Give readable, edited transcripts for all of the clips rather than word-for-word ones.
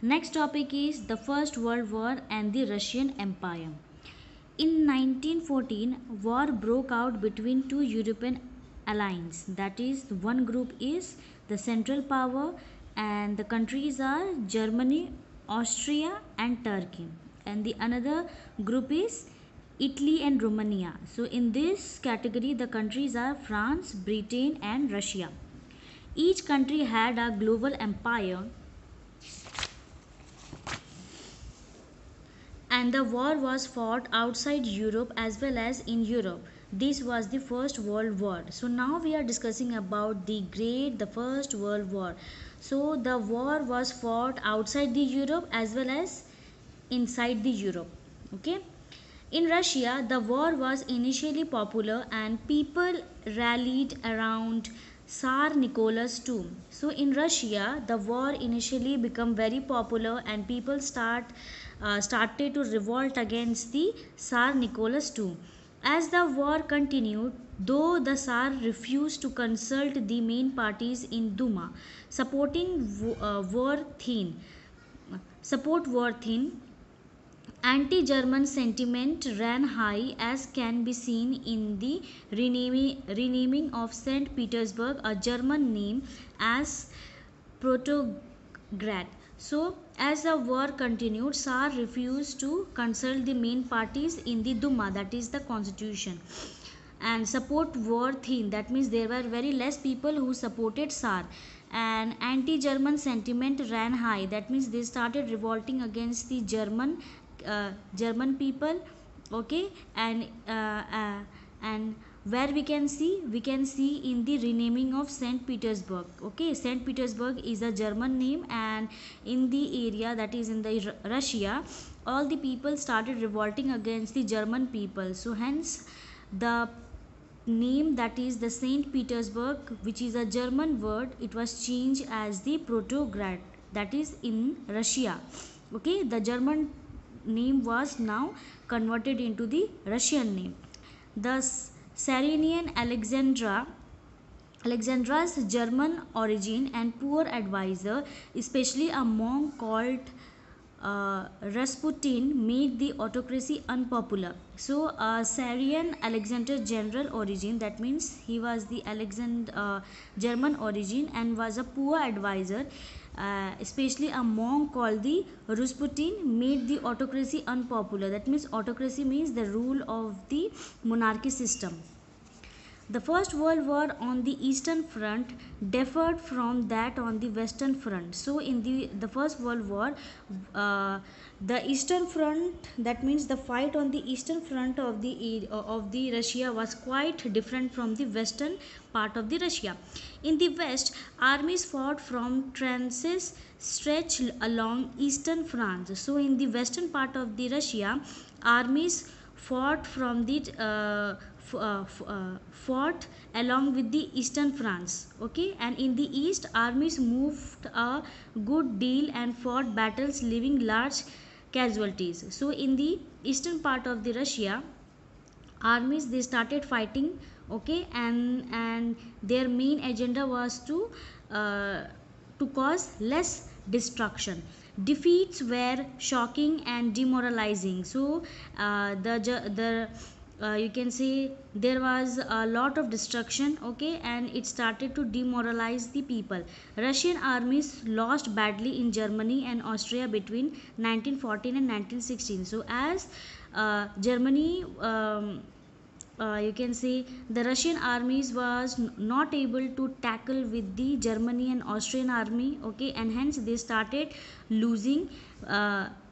Next topic is the First World War and the Russian Empire. In 1914, war broke out between two European alliances. That is, one group is the Central Power, and the countries are Germany, Austria, and Turkey. And the another group is Italy and Romania. So, in this category, the countries are France, Britain, and Russia. Each country had a global empire, and the war was fought outside Europe as well as in Europe. This was the First World War. So now we are discussing about the First World War. So the war was fought outside the Europe as well as inside the Europe. Okay. In Russia, the war was initially popular and people rallied around Tsar Nicholas II. So in Russia, the war initially became very popular and people started to revolt against the Tsar Nicholas II. As the war continued, though the Tsar refused to consult the main parties in Duma, war thin, support war thin, anti-German sentiment ran high, as can be seen in the renaming of St. Petersburg, a German name, as Petrograd. So, as the war continued, Tsar refused to consult the main parties in the Duma, that is the constitution, and support war thin. That means there were very less people who supported Tsar, and anti-German sentiment ran high. That means they started revolting against the German people. Okay, and where we can see in the renaming of St. Petersburg. Okay, St. Petersburg is a German name, and in the area, that is in the Russia, all the people started revolting against the German people. So hence the name, that is the St. Petersburg, which is a German word, it was changed as the Petrograd, that is in Russia. Okay, the German name was now converted into the Russian name. The Saracenian Alexandra's German origin and poor advisor, especially a monk called Rasputin, made the autocracy unpopular. So, Syrian Alexander general origin, that means he was the German origin and was a poor advisor. Especially a monk called the Rasputin made the autocracy unpopular. That means autocracy means the rule of the monarchy system. The First World War on the Eastern Front differed from that on the Western Front. So, in the First World War, the Eastern Front, that means the fight on the Eastern Front of the Russia was quite different from the Western part of the Russia. In the West, armies fought from trenches stretched along Eastern France. So, in the Western part of the Russia, armies fought from the fought along with the Eastern France. Okay, and in the East, armies moved a good deal and fought battles, leaving large casualties. So, in the eastern part of the Russia, armies they started fighting. Okay, and their main agenda was to cause less destruction. Defeats were shocking and demoralizing. So, the you can say there was a lot of destruction. Okay, and it started to demoralize the people. Russian armies lost badly in Germany and Austria between 1914 and 1916. So as Germany you can say the Russian armies was not able to tackle with the Germany and Austrian army. Okay, and hence they started losing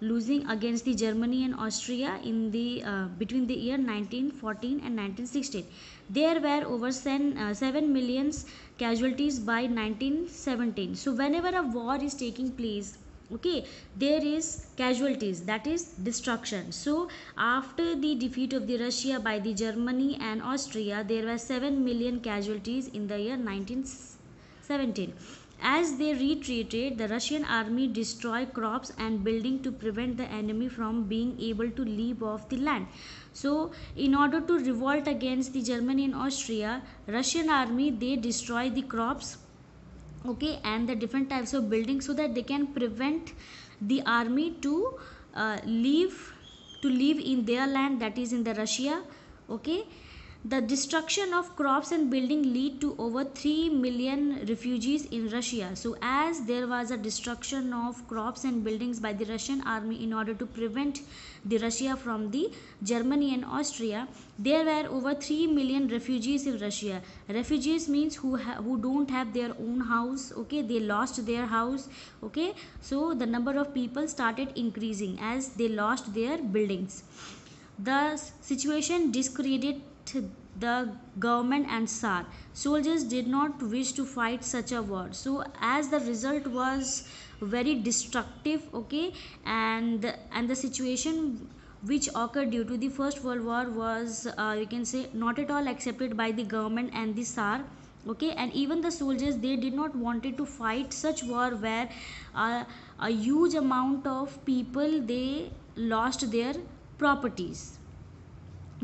losing against the Germany and Austria in the between the year 1914 and 1916. There were over 7 million casualties by 1917. So whenever a war is taking place, okay, there is casualties, that is destruction. So after the defeat of the Russia by the Germany and Austria, there were 7 million casualties in the year 1917. As they retreated, the Russian army destroyed crops and buildings to prevent the enemy from being able to leap off the land. So in order to revolt against the Germany and Austria, Russian army they destroyed the crops okay, and the different types of buildings, so that they can prevent the army to leave in their land, that is in the Russia. Okay, the destruction of crops and building lead to over 3 million refugees in Russia. So as there was a destruction of crops and buildings by the Russian army in order to prevent the Russia from the Germany and Austria, there were over 3 million refugees in Russia. Refugees means who don't have their own house, okay, they lost their house, okay. So the number of people started increasing as they lost their buildings. The situation discredited the government and Tsar. Soldiers did not wish to fight such a war. So as the result was very destructive, okay, and the situation which occurred due to the First World War was, you can say, not at all accepted by the government and the Tsar. Okay, and even the soldiers, they did not wanted to fight such war where a huge amount of people they lost their properties.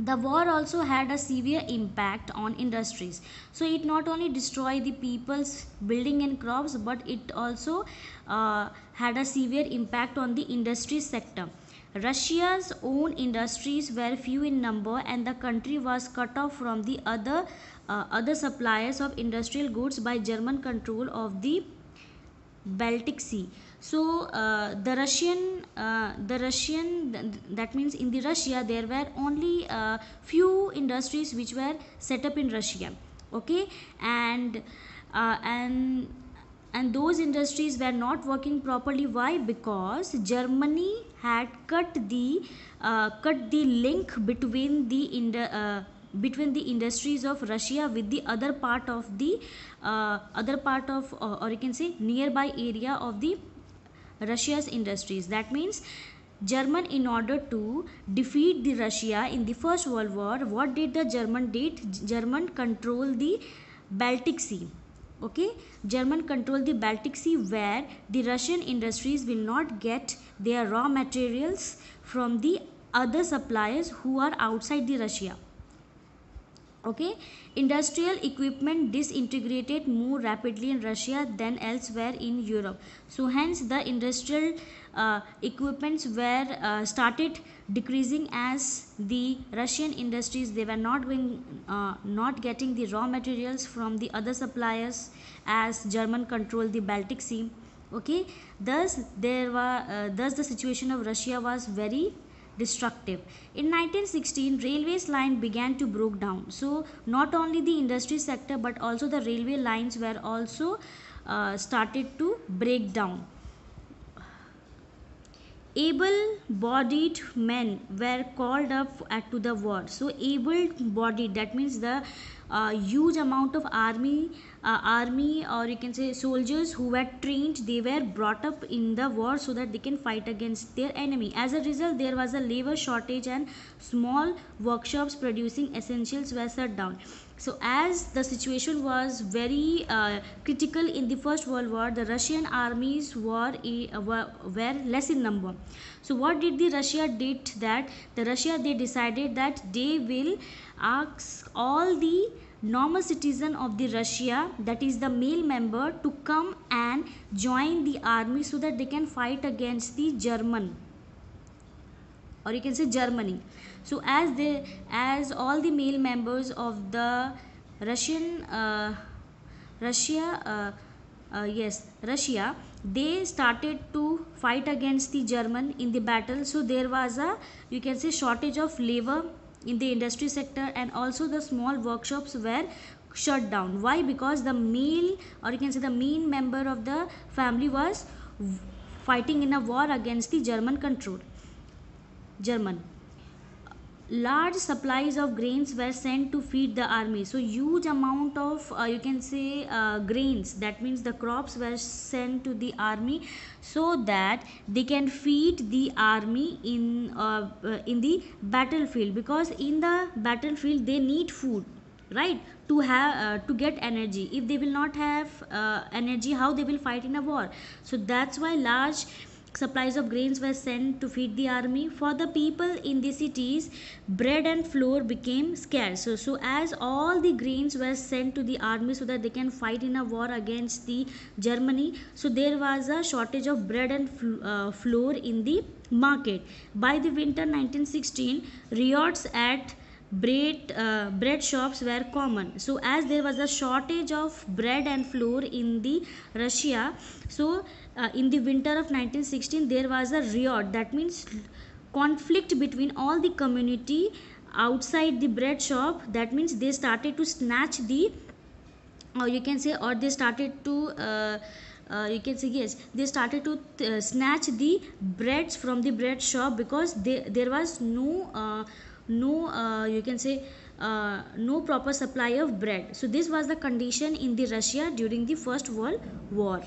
The war also had a severe impact on industries. So it not only destroyed the people's building and crops, but it also had a severe impact on the industry sector. Russia's own industries were few in number, and the country was cut off from the other suppliers of industrial goods by German control of the Baltic Sea. So that means in the Russia there were only few industries which were set up in Russia. Okay, and uh, and and those industries were not working properly. Why? Because Germany had cut the link between the industries of Russia with the other part of, or you can say, nearby area of the Russia's industries. That means German, in order to defeat the Russia in the First World War, what did the German did? German control the Baltic Sea. Okay, German control the Baltic Sea, where the Russian industries will not get their raw materials from the other suppliers who are outside the Russia. Okay, industrial equipment disintegrated more rapidly in Russia than elsewhere in Europe. So hence the industrial equipments were started decreasing as the Russian industries, they were not getting the raw materials from the other suppliers, as German controlled the Baltic Sea. Okay, thus the situation of Russia was very destructive. In 1916, railways line began to broke down. So not only the industry sector, but also the railway lines were also started to break down. Able-bodied men were called up to the war. So able-bodied, that means the huge amount of army, or you can say soldiers who were trained, they were brought up in the war so that they can fight against their enemy. As a result, there was a labor shortage, and small workshops producing essentials were shut down. So as the situation was very critical in the First World War, the Russian armies were less in number. So what did the Russia did? That the Russia, they decided that they will ask all the normal citizen of the Russia, that is the male member, to come and join the army so that they can fight against the German, or you can say Germany. So as all the male members of the Russian Russia yes, Russia, they started to fight against the German in the battle. So there was a, you can say, shortage of labor in the industry sector, and also the small workshops were shut down. Why? Because the male, or you can say the main member of the family, was fighting in a war against the German. Large supplies of grains were sent to feed the army. So huge amount of, you can say, grains, that means the crops, were sent to the army so that they can feed the army in the battlefield, because in the battlefield they need food, right, to have to get energy. If they will not have energy, how they will fight in a war? So that's why large supplies of grains were sent to feed the army. For the people in the cities, bread and flour became scarce. So as all the grains were sent to the army so that they can fight in a war against the Germany, so there was a shortage of bread and flour in the market. By the winter 1916, riots at bread shops were common. So as there was a shortage of bread and flour in the Russia, so in the winter of 1916 there was a riot, that means conflict between all the community outside the bread shop. That means they started to snatch the, or you can say, or they started to you can say, yes, they started to snatch the breads from the bread shop, because there was no you can say no proper supply of bread. So this was the condition in the Russia during the First World War.